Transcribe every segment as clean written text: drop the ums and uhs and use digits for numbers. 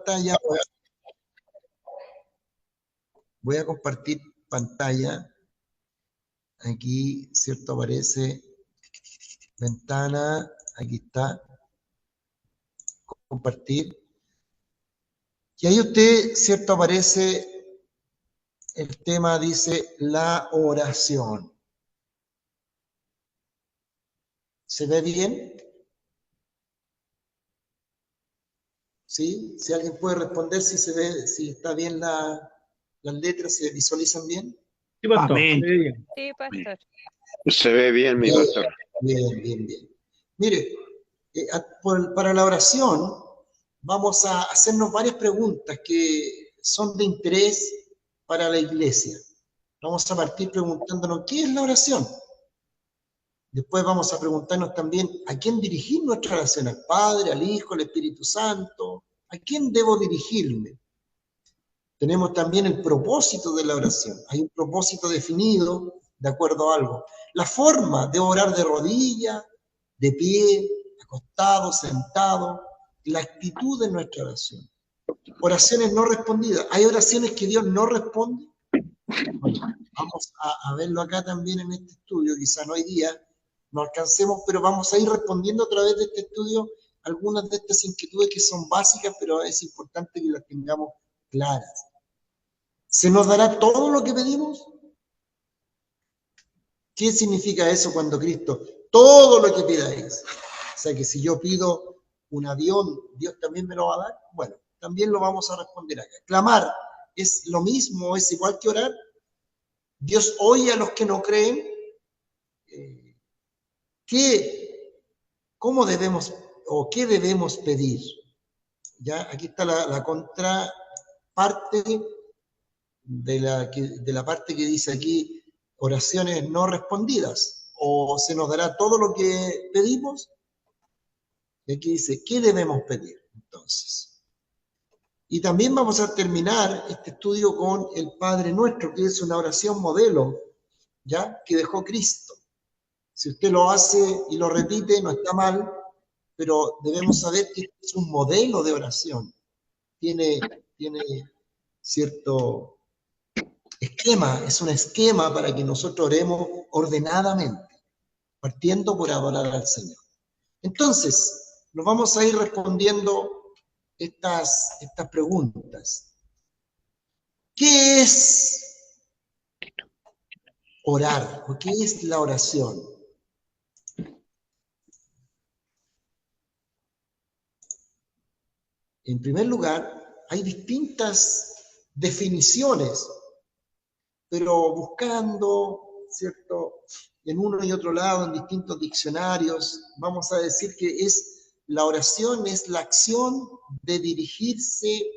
pantalla. Voy a compartir pantalla. Aquí, ¿cierto? Aparece ventana. Aquí está. Compartir. Y ahí usted, ¿cierto? Aparece el tema, dice la oración. ¿Se ve bien? ¿Sí? Si alguien puede responder si se ve, si está bien las letras, ¿se visualizan bien? Sí, pastor. Amén. Sí, pastor. Se ve bien, mi Bien, pastor. bien, bien, bien. Mire, para la oración vamos a hacernos varias preguntas que son de interés para la iglesia. Vamos a partir preguntándonos, ¿qué es la oración? Después vamos a preguntarnos también, ¿a quién dirigir nuestra oración? ¿Al Padre, al Hijo, al Espíritu Santo? ¿A quién debo dirigirme? Tenemos también el propósito de la oración. Hay un propósito definido de acuerdo a algo. La forma de orar de rodillas, de pie, acostado, sentado, la actitud de nuestra oración. Oraciones no respondidas. ¿Hay oraciones que Dios no responde? Bueno, vamos a verlo acá también en este estudio. Quizá no hoy día no alcancemos, pero vamos a ir respondiendo a través de este estudio algunas de estas inquietudes que son básicas, pero es importante que las tengamos claras. ¿Se nos dará todo lo que pedimos? ¿Qué significa eso cuando Cristo? Todo lo que pidáis. O sea que si yo pido un avión, ¿Dios también me lo va a dar? Bueno, también lo vamos a responder acá. Clamar, ¿es lo mismo? ¿Es igual que orar? ¿Dios oye a los que no creen? ¿Cómo debemos o qué debemos pedir? ¿Ya? Aquí está la contraparte de la parte que dice aquí, oraciones no respondidas, o se nos dará todo lo que pedimos. Y aquí dice, ¿qué debemos pedir? Entonces, y también vamos a terminar este estudio con el Padre Nuestro, que es una oración modelo, ¿ya? Que dejó Cristo. Si usted lo hace y lo repite, no está mal, pero debemos saber que es un modelo de oración. Tiene cierto esquema, es un esquema para que nosotros oremos ordenadamente, partiendo por adorar al Señor. Entonces, nos vamos a ir respondiendo estas preguntas. ¿Qué es orar? ¿O qué es la oración? En primer lugar, hay distintas definiciones, pero buscando, ¿cierto? En uno y otro lado, en distintos diccionarios, vamos a decir que la oración es la acción de dirigirse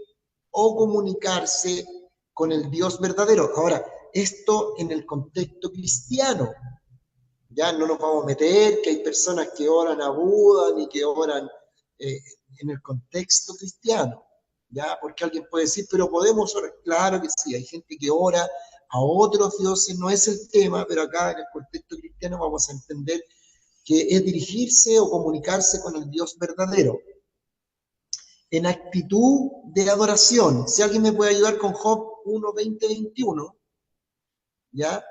o comunicarse con el Dios verdadero. Ahora, esto en el contexto cristiano. Ya no nos vamos a meter que hay personas que oran a Buda ni que oran en el contexto cristiano. ¿Ya? Porque alguien puede decir, pero podemos orar. Claro que sí, hay gente que ora a otros dioses, no es el tema, pero acá en el contexto cristiano vamos a entender que es dirigirse o comunicarse con el Dios verdadero. En actitud de adoración, si alguien me puede ayudar con Job 1, 20, 21, ¿ya?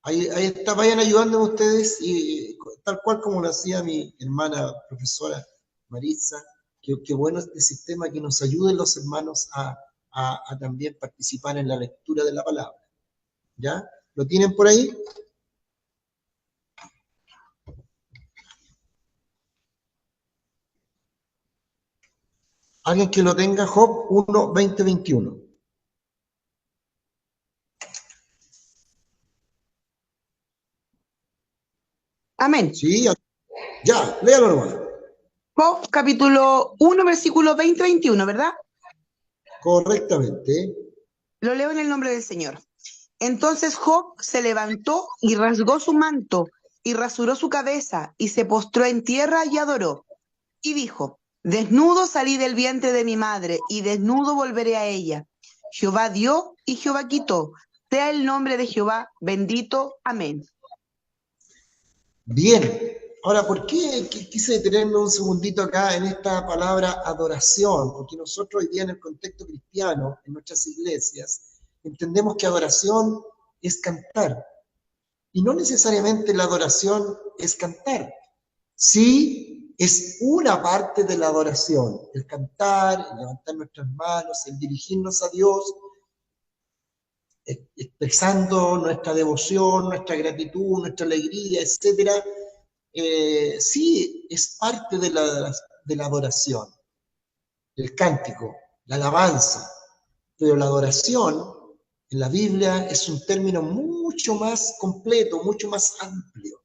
Ahí está, vayan ayudándome ustedes, y tal cual como lo hacía mi hermana profesora Maritza, que bueno este sistema que nos ayuden los hermanos a también participar en la lectura de la palabra. ¿Ya? ¿Lo tienen por ahí? Alguien que lo tenga, Job 1, 20, 21. Amén. Sí, ya, léalo nomás. Job, capítulo 1, versículo 20-21, ¿verdad? Correctamente. Lo leo en el nombre del Señor. Entonces Job se levantó y rasgó su manto y rasuró su cabeza y se postró en tierra y adoró. Y dijo, desnudo salí del vientre de mi madre y desnudo volveré a ella. Jehová dio y Jehová quitó. Sea el nombre de Jehová bendito. Amén. Bien. Ahora, ¿por qué quise detenerme un segundito acá en esta palabra adoración? Porque nosotros hoy día en el contexto cristiano, en nuestras iglesias, entendemos que adoración es cantar. Y no necesariamente la adoración es cantar. Sí, es una parte de la adoración, el cantar, el levantar nuestras manos, el dirigirnos a Dios, expresando nuestra devoción, nuestra gratitud, nuestra alegría, etcétera. Sí, es parte de la adoración, el cántico, la alabanza, pero la adoración en la Biblia es un término mucho más completo, mucho más amplio.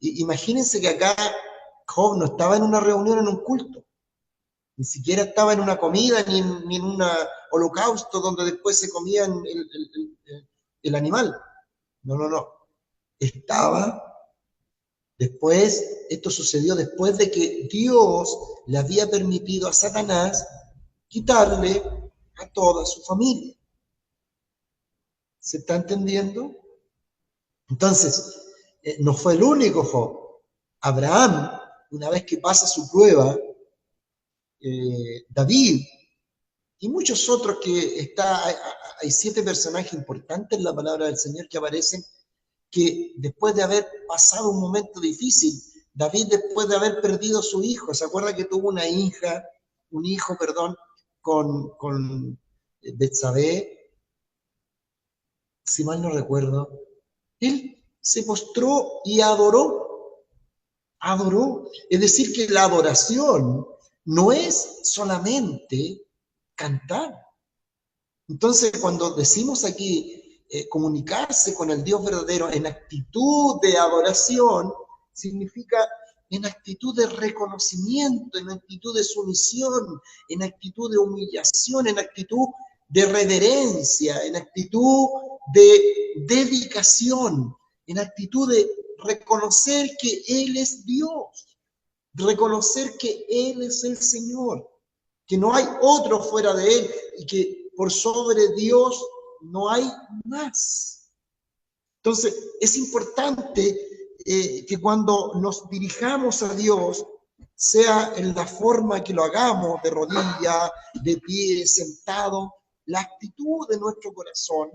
Imagínense que acá Job no estaba en una reunión, en un culto, ni siquiera estaba en una comida, ni en un holocausto donde después se comían el animal. No, no, no. Estaba después, esto sucedió después de que Dios le había permitido a Satanás quitarle a toda su familia. ¿Se está entendiendo? Entonces, no fue el único Job. Abraham, una vez que pasa su prueba, David y muchos otros hay 7 personajes importantes en la palabra del Señor que aparecen, que después de haber pasado un momento difícil, David después de haber perdido a su hijo, ¿se acuerda que tuvo un hijo, con Betsabé? Si mal no recuerdo, él se postró y adoró. Es decir, que la adoración no es solamente cantar. Entonces, cuando decimos aquí comunicarse con el Dios verdadero en actitud de adoración, significa en actitud de reconocimiento, en actitud de sumisión, en actitud de humillación, en actitud de reverencia, en actitud de dedicación, en actitud de reconocer que Él es Dios, reconocer que Él es el Señor, que no hay otro fuera de Él y que por sobre Dios no hay más. Entonces, es importante que cuando nos dirijamos a Dios, sea en la forma que lo hagamos, de rodilla, de pie, sentado, la actitud de nuestro corazón,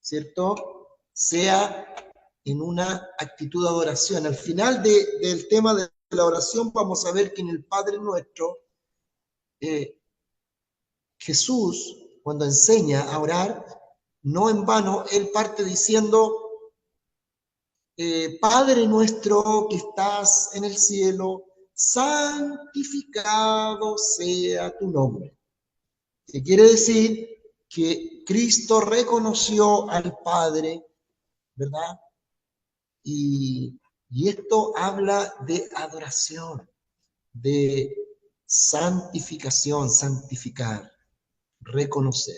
¿cierto? Sea en una actitud de adoración. Al final del tema de la oración vamos a ver que en el Padre Nuestro, Jesús, cuando enseña a orar, no en vano, Él parte diciendo, Padre nuestro que estás en el cielo, santificado sea tu nombre. ¿Qué quiere decir? Que Cristo reconoció al Padre, ¿verdad? Y esto habla de adoración, de santificación, santificar, reconocer.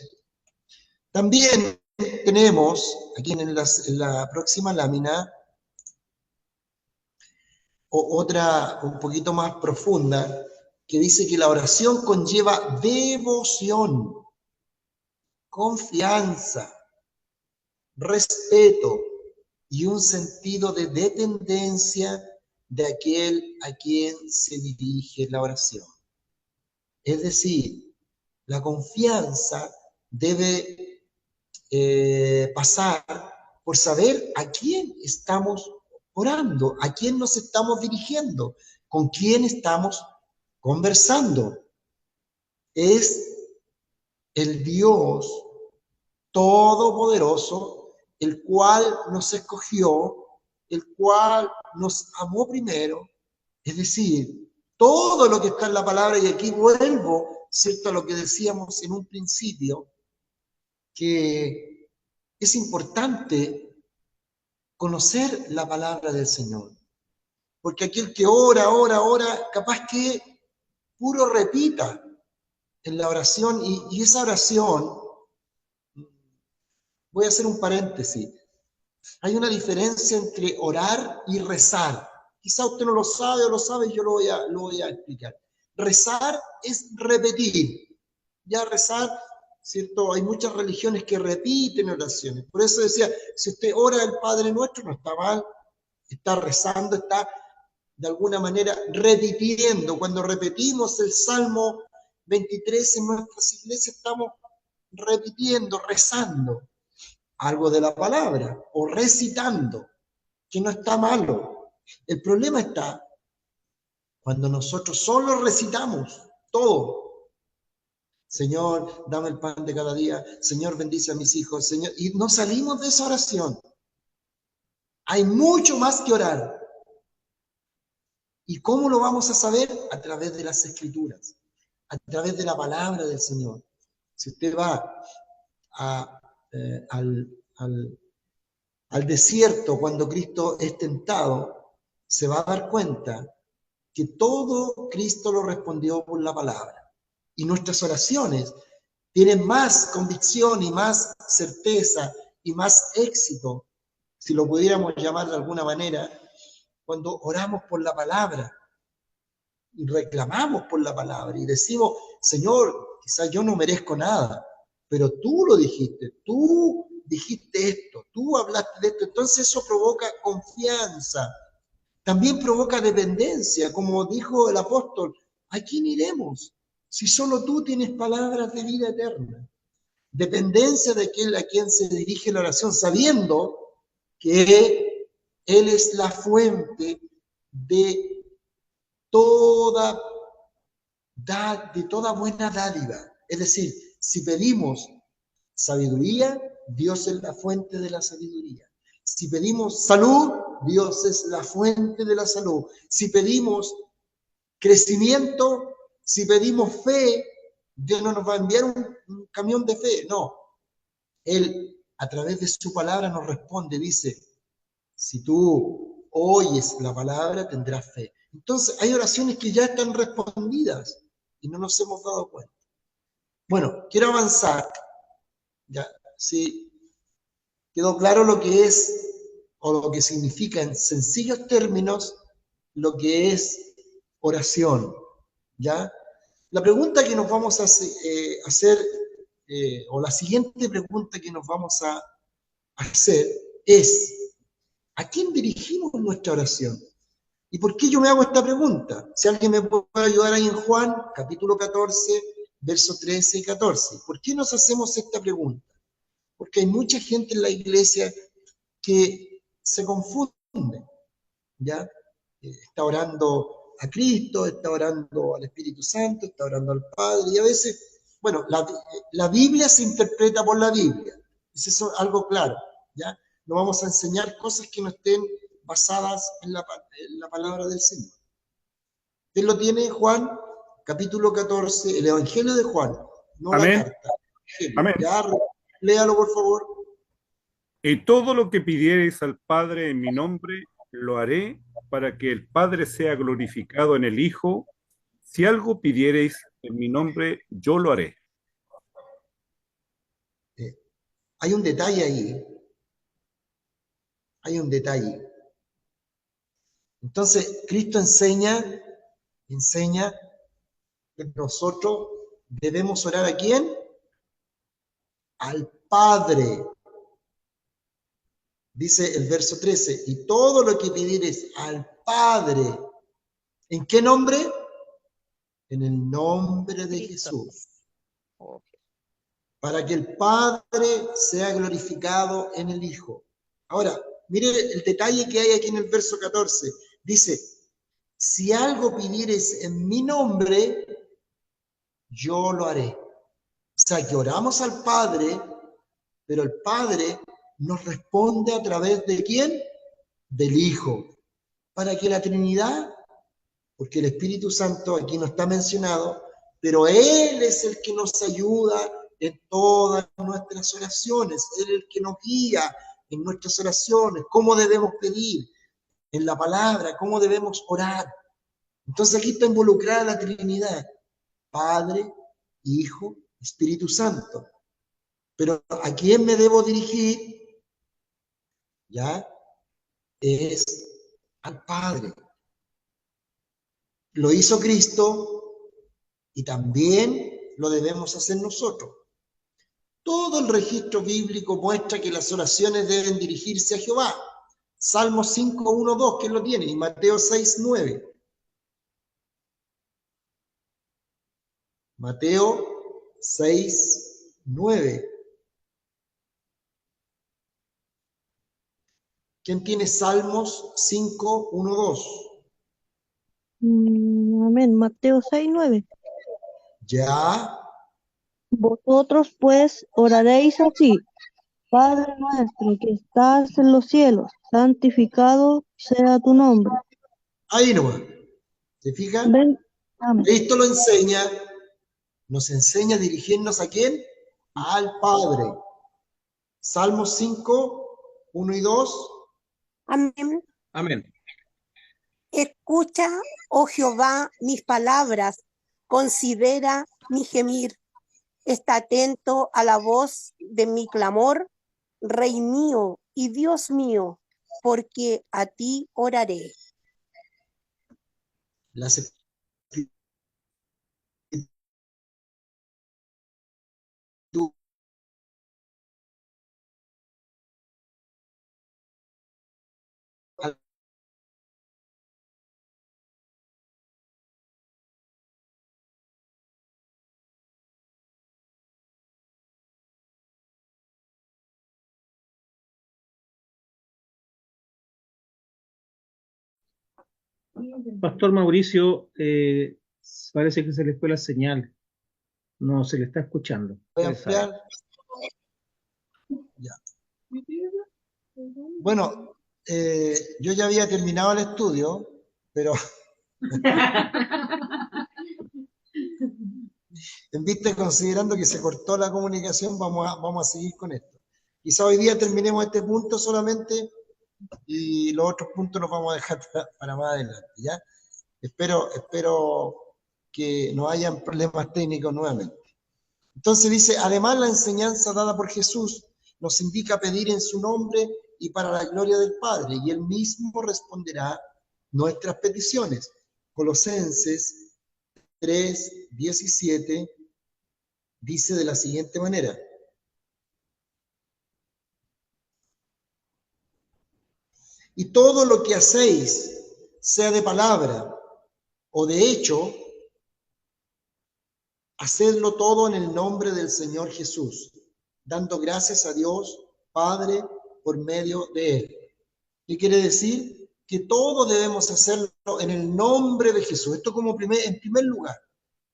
También tenemos, aquí en la próxima lámina, otra un poquito más profunda, que dice que la oración conlleva devoción, confianza, respeto y un sentido de dependencia de aquel a quien se dirige la oración. Es decir, la confianza debe pasar por saber a quién estamos orando, a quién nos estamos dirigiendo, con quién estamos conversando. Es el Dios todopoderoso, el cual nos escogió, el cual nos amó primero. Es decir, todo lo que está en la palabra, y aquí vuelvo, ¿cierto?, a lo que decíamos en un principio, que es importante conocer la palabra del Señor. Porque aquel que ora, capaz que puro repita en la oración, y esa oración, voy a hacer un paréntesis, hay una diferencia entre orar y rezar. Quizá usted no lo sabe o lo sabe, yo lo voy a explicar. Rezar es repetir. Ya rezar, ¿cierto? Hay muchas religiones que repiten oraciones. Por eso decía, si usted ora el Padre Nuestro, no está mal, está rezando, está de alguna manera repitiendo. Cuando repetimos el Salmo 23 en nuestras iglesias, estamos repitiendo, rezando algo de la palabra o recitando, que no está malo. El problema está cuando nosotros solo recitamos todo. Señor, dame el pan de cada día. Señor, bendice a mis hijos. Señor, y no salimos de esa oración. Hay mucho más que orar. ¿Y cómo lo vamos a saber? A través de las Escrituras, a través de la palabra del Señor. Si usted va al desierto cuando Cristo es tentado, se va a dar cuenta que todo Cristo lo respondió por la palabra. Y nuestras oraciones tienen más convicción y más certeza y más éxito, si lo pudiéramos llamar de alguna manera, cuando oramos por la palabra y reclamamos por la palabra y decimos, Señor, quizás yo no merezco nada, pero tú lo dijiste, tú dijiste esto, tú hablaste de esto, entonces eso provoca confianza, también provoca dependencia, como dijo el apóstol, ¿a quién iremos? Si solo tú tienes palabras de vida eterna. Dependencia de aquel a quien se dirige la oración, sabiendo que Él es la fuente de toda buena dádiva. Es decir, si pedimos sabiduría, Dios es la fuente de la sabiduría. Si pedimos salud, Dios es la fuente de la salud. Si pedimos crecimiento, si pedimos fe, Dios no nos va a enviar un camión de fe, no. Él, a través de su palabra, nos responde, dice, si tú oyes la palabra, tendrás fe. Entonces, hay oraciones que ya están respondidas y no nos hemos dado cuenta. Bueno, quiero avanzar. Ya, sí, quedó claro lo que es o lo que significa en sencillos términos lo que es oración, ¿ya? La pregunta que nos vamos a hacer, o la siguiente pregunta que nos vamos a hacer es, ¿a quién dirigimos nuestra oración? ¿Y por qué yo me hago esta pregunta? Si alguien me puede ayudar ahí en Juan, capítulo 14, versos 13 y 14. ¿Por qué nos hacemos esta pregunta? Porque hay mucha gente en la iglesia que se confunde, ¿ya? Está orando a Cristo, está orando al Espíritu Santo, está orando al Padre, y a veces, bueno, la Biblia se interpreta por la Biblia, es eso algo claro, ¿ya? No vamos a enseñar cosas que no estén basadas en la palabra del Señor. Él lo tiene Juan, capítulo 14, el Evangelio de Juan, no Amén. la carta. Amén. Ya, léalo por favor. Y todo lo que pidiereis al Padre en mi nombre, lo haré para que el Padre sea glorificado en el Hijo. Si algo pidiereis en mi nombre, yo lo haré. Hay un detalle ahí. Hay un detalle. Entonces, Cristo enseña que nosotros debemos orar ¿a quién? Al Padre. Dice el verso 13, y todo lo que pidieres al Padre, ¿en qué nombre? En el nombre de Jesús. Para que el Padre sea glorificado en el Hijo. Ahora, mire el detalle que hay aquí en el verso 14. Dice, si algo pidieres en mi nombre, yo lo haré. O sea, que oramos al Padre, pero el Padre nos responde a través de ¿quién? Del Hijo. Para que la Trinidad, porque el Espíritu Santo aquí no está mencionado, pero Él es el que nos ayuda en todas nuestras oraciones. Él es el que nos guía en nuestras oraciones, cómo debemos pedir en la palabra, cómo debemos orar. Entonces aquí está involucrada la Trinidad, Padre, Hijo, Espíritu Santo. Pero ¿a quién me debo dirigir? Ya es al Padre. Lo hizo Cristo y también lo debemos hacer nosotros. Todo el registro bíblico muestra que las oraciones deben dirigirse a Jehová. Salmos 5, 1, 2, ¿quién lo tiene? Y Mateo 6, 9. Mateo 6, 9. ¿Quién tiene Salmos 5, 1, 2? Amén. Mateo 6:9. Ya. Vosotros pues oraréis así: Padre nuestro que estás en los cielos, santificado sea tu nombre. Ahí nomás. ¿Se fijan? Ven, amén. Esto lo enseña, nos enseña a dirigirnos ¿a quién? Al Padre. Salmos 5, 1 y 2. Amén. Amén. Escucha, oh Jehová, mis palabras, considera mi gemir. Está atento a la voz de mi clamor, Rey mío y Dios mío, porque a ti oraré. Las Pastor Mauricio, parece que se le fue la señal. No se le está escuchando. voy a Usted sabe. ampliar. Ya. Bueno, yo ya había terminado el estudio, pero en vista y considerando que se cortó la comunicación, vamos a seguir con esto. Quizá hoy día terminemos este punto solamente y los otros puntos los vamos a dejar para más adelante, ¿ya? Espero que no hayan problemas técnicos nuevamente. Entonces dice, además la enseñanza dada por Jesús nos indica pedir en su nombre y para la gloria del Padre, y Él mismo responderá nuestras peticiones. Colosenses 3, 17 dice de la siguiente manera: y todo lo que hacéis, sea de palabra o de hecho, hacedlo todo en el nombre del Señor Jesús, dando gracias a Dios Padre por medio de Él. ¿Qué quiere decir? Que todo debemos hacerlo en el nombre de Jesús. Esto como en primer lugar,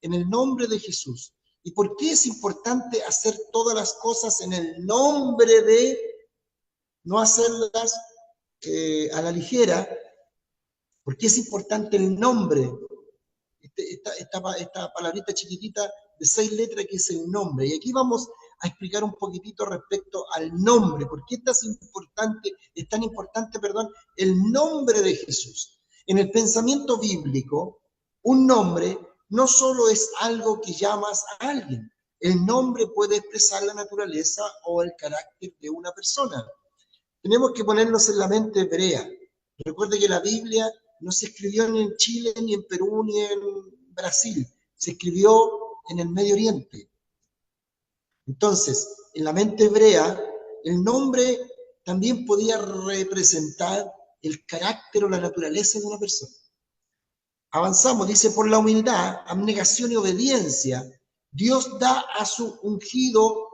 en el nombre de Jesús. ¿Y por qué es importante hacer todas las cosas en el nombre de, no hacerlas a la ligera? ¿Por qué es importante el nombre? Esta palabrita chiquitita de 6 letras que es el nombre. Y aquí vamos a explicar un poquitito respecto al nombre. ¿Por qué es tan importante, el nombre de Jesús? En el pensamiento bíblico, un nombre no solo es algo que llamas a alguien. El nombre puede expresar la naturaleza o el carácter de una persona. Tenemos que ponernos en la mente hebrea. Recuerde que la Biblia no se escribió ni en Chile, ni en Perú, ni en Brasil. Se escribió en el Medio Oriente. Entonces, en la mente hebrea, el nombre también podía representar el carácter o la naturaleza de una persona. Avanzamos, dice, por la humildad, abnegación y obediencia, Dios da a su ungido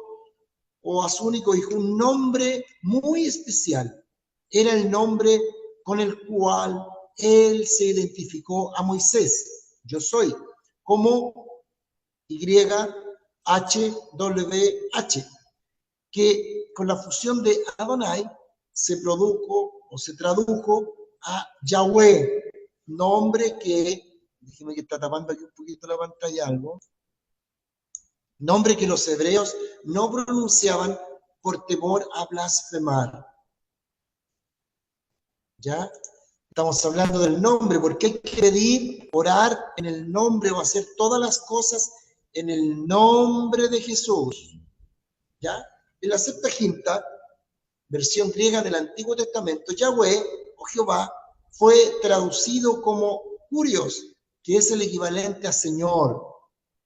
o a su único hijo un nombre muy especial. Era el nombre con el cual él se identificó a Moisés. Yo soy, como YHWH, que con la fusión de Adonai se produjo o se tradujo a Yahweh, nombre que, déjeme que está tapando aquí un poquito la pantalla algo, nombre que los hebreos no pronunciaban por temor a blasfemar. ¿Ya? Estamos hablando del nombre, porque hay que pedir, orar en el nombre o hacer todas las cosas en el nombre de Jesús. ¿Ya? En la Septuaginta, versión griega del Antiguo Testamento, Yahweh o Jehová fue traducido como Kurios, que es el equivalente a Señor.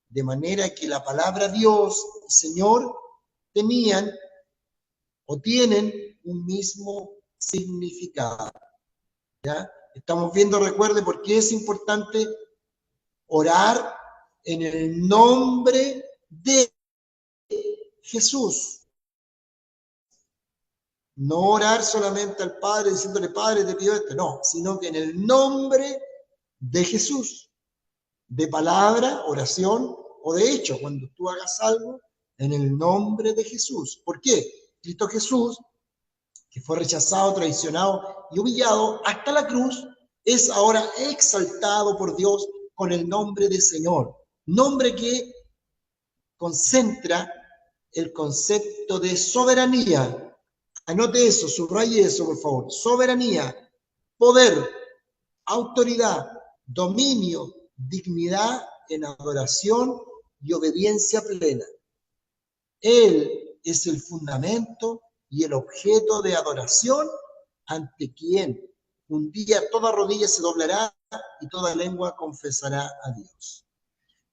De manera que la palabra Dios y Señor tenían o tienen un mismo significado. ¿Ya? Estamos viendo, recuerde, por qué es importante orar en el nombre de Jesús. No orar solamente al Padre diciéndole, Padre, te pido esto. No, sino que en el nombre de Jesús. De palabra, oración o de hecho, cuando tú hagas algo en el nombre de Jesús. ¿Por qué? Cristo Jesús, que fue rechazado, traicionado y humillado hasta la cruz, es ahora exaltado por Dios con el nombre de Señor. Nombre que concentra el concepto de soberanía. Anote eso, subraye eso, por favor. Soberanía, poder, autoridad, dominio, dignidad en adoración y obediencia plena. Él es el fundamento y el objeto de adoración ante quien un día toda rodilla se doblará y toda lengua confesará a Dios.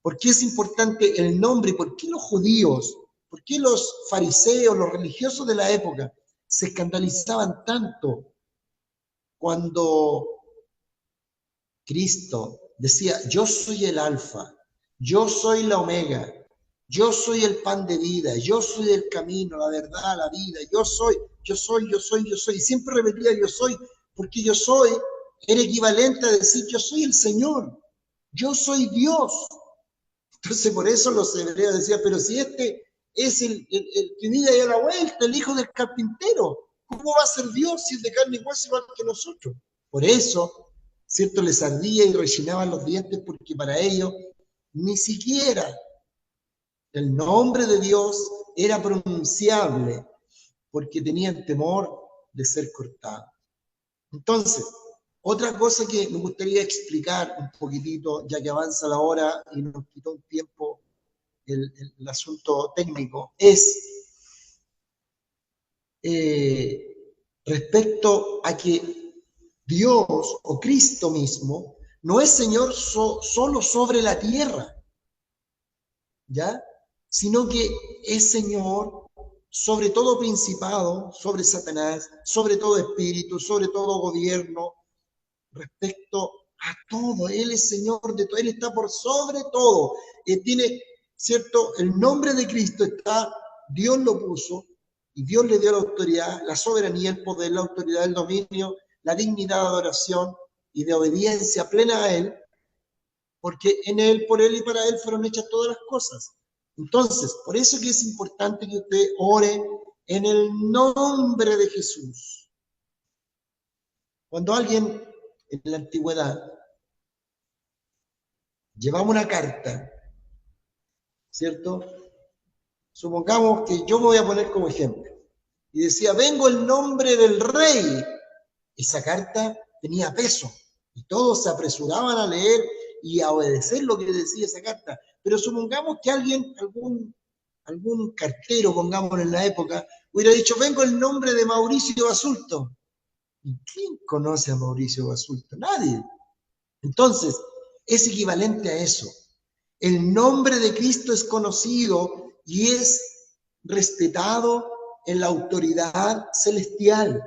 ¿Por qué es importante el nombre? ¿Por qué los judíos, por qué los fariseos, los religiosos de la época se escandalizaban tanto cuando Cristo decía, yo soy el alfa, yo soy la omega, yo soy el pan de vida, yo soy el camino, la verdad, la vida, yo soy, y siempre repetía yo soy, porque yo soy era equivalente a decir yo soy el Señor, yo soy Dios. Entonces por eso los hebreos decían, pero si este es el que vive ahí a la vuelta, el hijo del carpintero, ¿cómo va a ser Dios si es de carne y hueso igual que nosotros? Por eso, ¿cierto? Les ardía y rechinaban los dientes porque para ellos ni siquiera el nombre de Dios era pronunciable porque tenían temor de ser cortados. Entonces, otra cosa que me gustaría explicar un poquitito, ya que avanza la hora y nos quitó un tiempo el asunto técnico, es respecto a que Dios o Cristo mismo no es Señor solo sobre la tierra, ¿ya? Sino que es Señor sobre todo principado, sobre Satanás, sobre todo espíritu, sobre todo gobierno, respecto a todo. Él es Señor de todo, Él está por sobre todo. Tiene, ¿cierto? El nombre de Cristo está, Dios lo puso y Dios le dio la autoridad, la soberanía, el poder, la autoridad, el dominio, la dignidad de adoración y de obediencia plena a Él, porque en Él, por Él y para Él fueron hechas todas las cosas. Entonces, por eso que es importante que usted ore en el nombre de Jesús. Cuando alguien en la antigüedad llevaba una carta, ¿cierto? Supongamos que yo me voy a poner como ejemplo, y decía, vengo en nombre del rey. Esa carta tenía peso, y todos se apresuraban a leer y a obedecer lo que decía esa carta. Pero supongamos que alguien, algún cartero, pongamos en la época, hubiera dicho, vengo en nombre de Mauricio Basulto. ¿Y quién conoce a Mauricio Basulto? Nadie. Entonces, es equivalente a eso. El nombre de Cristo es conocido y es respetado en la autoridad celestial.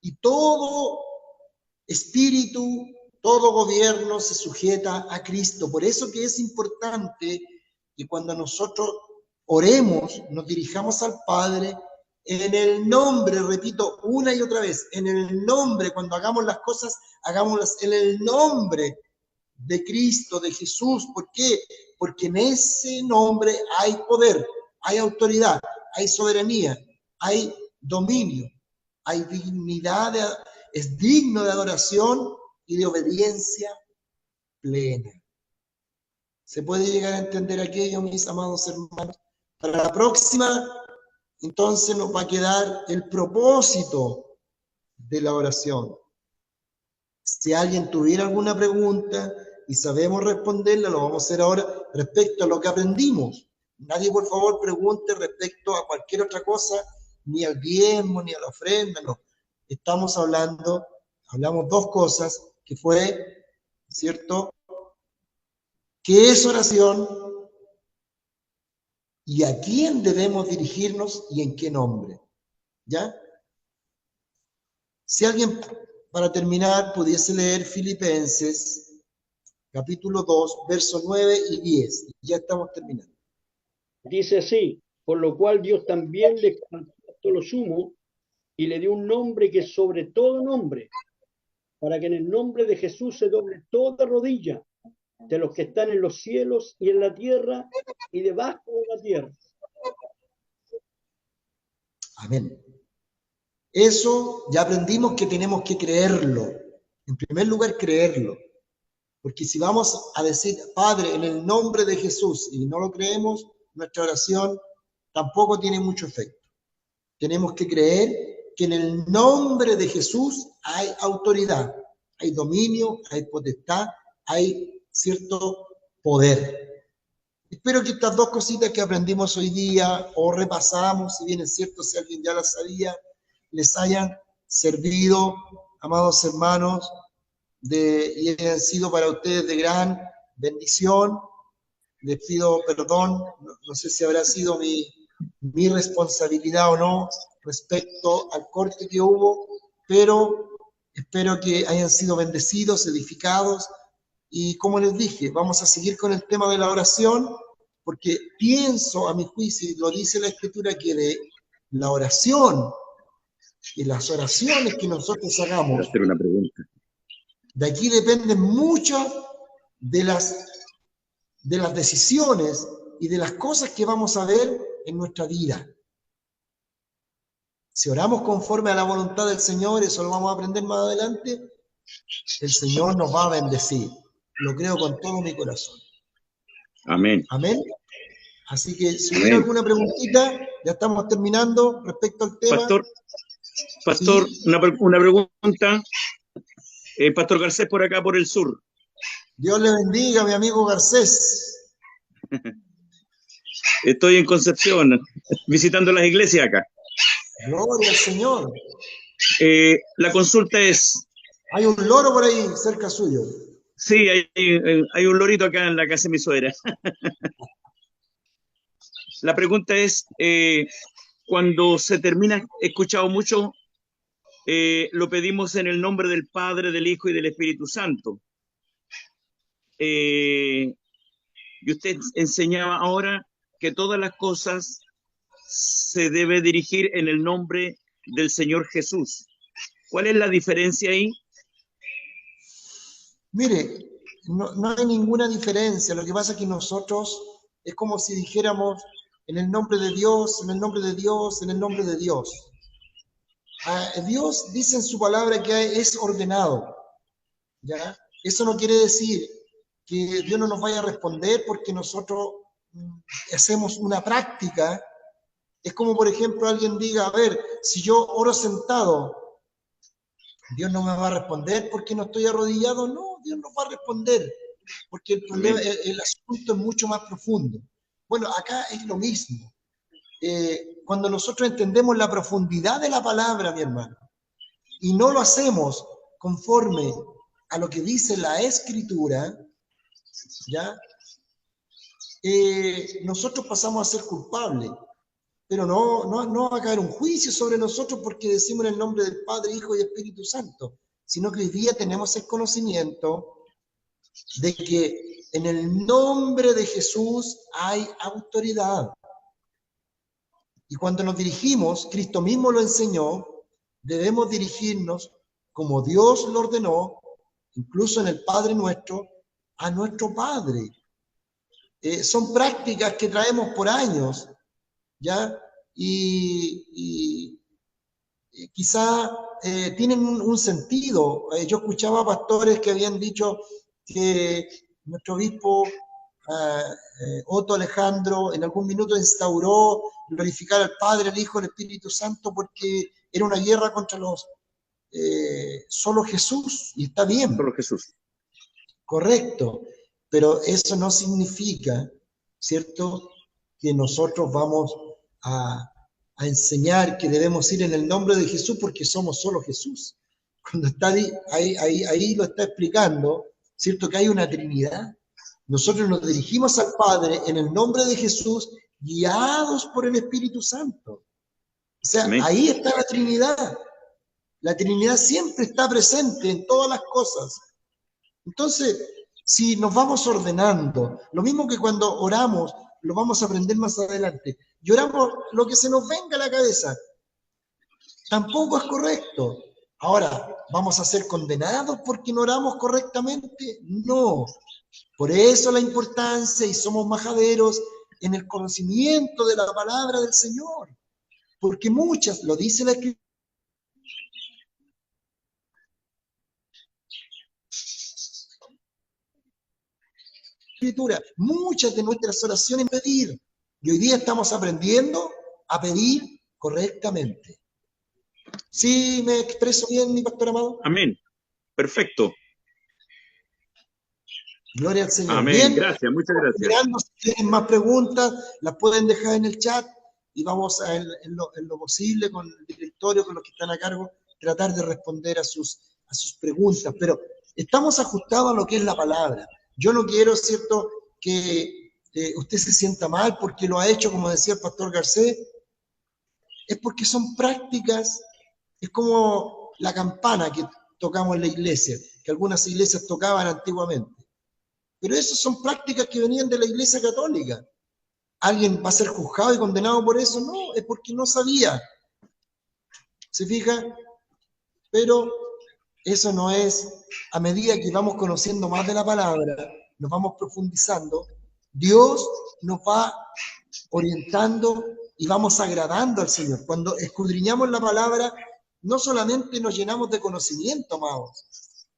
Y todo espíritu, todo gobierno se sujeta a Cristo. Por eso que es importante que cuando nosotros oremos, nos dirijamos al Padre en el nombre, repito una y otra vez, en el nombre, cuando hagamos las cosas, hagámoslas en el nombre de Cristo, de Jesús. ¿Por qué? Porque en ese nombre hay poder, hay autoridad, hay soberanía, hay dominio, hay dignidad, es digno de adoración y de obediencia plena. ¿Se puede llegar a entender aquello, mis amados hermanos? Para la próxima, entonces nos va a quedar el propósito de la oración. Si alguien tuviera alguna pregunta y sabemos responderla, lo vamos a hacer ahora respecto a lo que aprendimos. Nadie, por favor, pregunte respecto a cualquier otra cosa, ni al diezmo, ni a la ofrenda, no. Estamos hablamos dos cosas, que fue, ¿cierto?, ¿qué es oración? ¿Y a quién debemos dirigirnos y en qué nombre? ¿Ya? Si alguien, para terminar, pudiese leer Filipenses, capítulo 2, versos 9 y 10. Ya estamos terminando. Dice así: por lo cual Dios también le exaltó hasta lo sumo y le dio un nombre que es sobre todo nombre, para que en el nombre de Jesús se doble toda rodilla de los que están en los cielos y en la tierra y debajo de la tierra. Amén. Eso ya aprendimos que tenemos que creerlo. En primer lugar, creerlo. Porque si vamos a decir, Padre, en el nombre de Jesús, y no lo creemos, nuestra oración tampoco tiene mucho efecto. Tenemos que creer que en el nombre de Jesús hay autoridad, hay dominio, hay potestad, hay cierto poder. Espero que estas dos cositas que aprendimos hoy día o repasamos, si bien es cierto, si alguien ya las sabía, les hayan servido, amados hermanos, y hayan sido para ustedes de gran bendición. Les pido perdón, no sé si habrá sido mi responsabilidad o no respecto al corte que hubo, pero espero que hayan sido bendecidos, edificados, y como les dije, vamos a seguir con el tema de la oración, porque pienso, a mi juicio, y lo dice la Escritura, que de la oración y las oraciones que nosotros hagamos, Quiero hacer una pregunta. de aquí dependen muchas de las decisiones y de las cosas que vamos a ver en nuestra vida. Si oramos conforme a la voluntad del Señor, eso lo vamos a aprender más adelante, el Señor nos va a bendecir. Lo creo con todo mi corazón. Amén. Amén. Así que si hubiera alguna preguntita, ya estamos terminando respecto al tema. Pastor, Sí. una pregunta. Pastor Garcés, por acá, por el sur. Dios le bendiga, mi amigo Garcés. Estoy en Concepción, visitando las iglesias acá. Gloria al Señor. La consulta es... Hay un loro por ahí cerca suyo. Sí, hay un lorito acá en la casa de mi suegra. La pregunta es, cuando se termina, he escuchado mucho, lo pedimos en el nombre del Padre, del Hijo y del Espíritu Santo. Y usted enseñaba ahora que todas las cosas se debe dirigir en el nombre del Señor Jesús. ¿Cuál es la diferencia ahí? Mire, no hay ninguna diferencia. Lo que pasa es que nosotros es como si dijéramos en el nombre de Dios, en el nombre de Dios, en el nombre de Dios. Dios dice en su palabra que es ordenado, ¿ya? Eso no quiere decir que Dios no nos vaya a responder porque nosotros hacemos una práctica. Es como, por ejemplo, alguien diga, a ver, si yo oro sentado, ¿Dios no me va a responder porque no estoy arrodillado? No, Dios nos va a responder, porque el problema, el asunto es mucho más profundo. Bueno, acá es lo mismo. Cuando nosotros entendemos la profundidad de la palabra, mi hermano, y no lo hacemos conforme a lo que dice la Escritura, ¿ya? Nosotros pasamos a ser culpables, pero no va a caer un juicio sobre nosotros porque decimos en el nombre del Padre, Hijo y Espíritu Santo, sino que hoy día tenemos el conocimiento de que en el nombre de Jesús hay autoridad. Y cuando nos dirigimos, Cristo mismo lo enseñó, debemos dirigirnos como Dios lo ordenó, incluso en el Padre Nuestro, a nuestro Padre. Son prácticas que traemos por años, ¿ya? Y quizá tienen un sentido. Yo escuchaba pastores que habían dicho que nuestro obispo Otto Alejandro en algún minuto instauró glorificar al Padre, al Hijo, al Espíritu Santo porque era una guerra contra solo Jesús, y está bien. Solo Jesús. Correcto, pero eso no significa, ¿cierto?, que nosotros vamos a enseñar que debemos ir en el nombre de Jesús porque somos solo Jesús. Cuando está ahí lo está explicando, ¿cierto?, que hay una Trinidad. Nosotros nos dirigimos al Padre en el nombre de Jesús, guiados por el Espíritu Santo. O sea, Amén. ahí está la Trinidad. La Trinidad siempre está presente en todas las cosas. Entonces, si nos vamos ordenando, lo mismo que cuando oramos, lo vamos a aprender más adelante, y oramos lo que se nos venga a la cabeza, tampoco es correcto. Ahora, ¿vamos a ser condenados porque no oramos correctamente? No. Por eso la importancia, y somos majaderos en el conocimiento de la palabra del Señor. Porque muchas, lo dice la Escritura, muchas de nuestras oraciones pedir. Y hoy día estamos aprendiendo a pedir correctamente. ¿Sí me expreso bien, mi pastor amado? Amén. Perfecto. Gloria al Señor. Amén. Bien, Gracias, muchas gracias. mirando, si tienen más preguntas, las pueden dejar en el chat y vamos a, en lo posible con el directorio, con los que están a cargo, tratar de responder a sus preguntas. Pero estamos ajustados a lo que es la palabra. Yo no quiero, ¿cierto?, que usted se sienta mal porque lo ha hecho, como decía el pastor Garcés. Es porque son prácticas, es como la campana que tocamos en la iglesia, que algunas iglesias tocaban antiguamente. Pero esas son prácticas que venían de la Iglesia Católica. ¿Alguien va a ser juzgado y condenado por eso? No, es porque no sabía. ¿Se fija? Pero eso no es, a medida que vamos conociendo más de la palabra, nos vamos profundizando, Dios nos va orientando y vamos agradando al Señor. Cuando escudriñamos la palabra, no solamente nos llenamos de conocimiento, amados,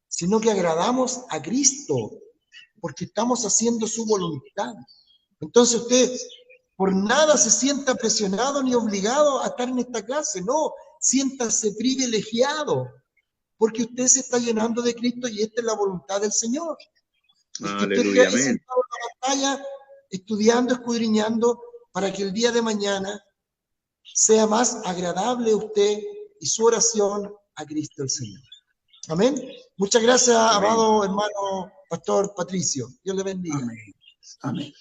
sino que agradamos a Cristo, porque estamos haciendo su voluntad. Entonces usted por nada se sienta presionado ni obligado a estar en esta clase, no, siéntase privilegiado, porque usted se está llenando de Cristo y esta es la voluntad del Señor. Es que usted esté ahí sentado en la pantalla, estudiando, escudriñando, para que el día de mañana sea más agradable usted y su oración a Cristo el Señor. Amén. Muchas gracias, amado hermano Pastor Patricio. Dios le bendiga. Amén. Amén.